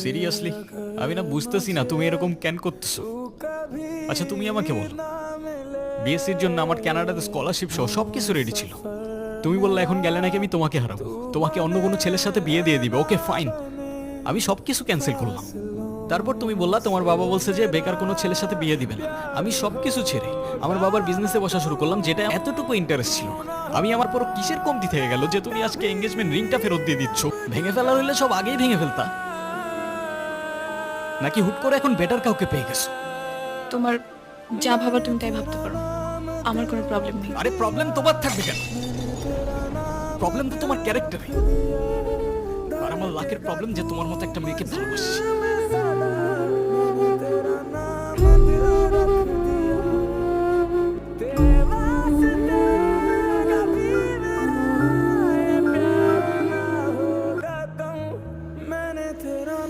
Seriously আমি না বুঝতেছি না তুমি এরকম কেন করতেছো। আচ্ছা তুমি আমাকে বলো, বিএসসির জন্য আমার কানাডাতে স্কলারশিপ সহ সবকিছু রেডি ছিল। তুমি বললে এখন গেলে নাকি আমি তোমাকে হারাবো, তোমাকে অন্য কোনো ছেলের সাথে বিয়ে দিয়ে দিবে। ওকে ফাইন, আমি সবকিছু ক্যান্সেল করলাম। তারপর তুমি বললা তোমার বাবা বলছে যে বেকার কোনো ছেলের সাথে বিয়ে দিবে না। আমি সবকিছু ছেড়ে আমার বাবার বিজনেসে বসা শুরু করলাম, যেটা এতটুকু ইন্টারেস্ট ছিল না। আমি আমার পর কিসের কমতি থেকে গেল যে তুমি আজকে এঙ্গেজমেন্ট রিংটা ফেরত দিয়ে দিচ্ছ? ভেঙে ফেলা হইলে সব আগেই ভেঙে ফেলতা, নাকি হুট করে এখন বেটার কাউকে পেয়ে গেছো? তোমার যা ভাবা তুমি তাই ভাবতে পারো, আমার কোনো প্রবলেম নেই। আরে প্রবলেম তোমার থাকবে কেন? প্রবলেম তো তোমার ক্যারেক্টারে। আর আমার লাকের প্রবলেম যে তোমার মতো একটা মেয়েকে ভালোবাসি।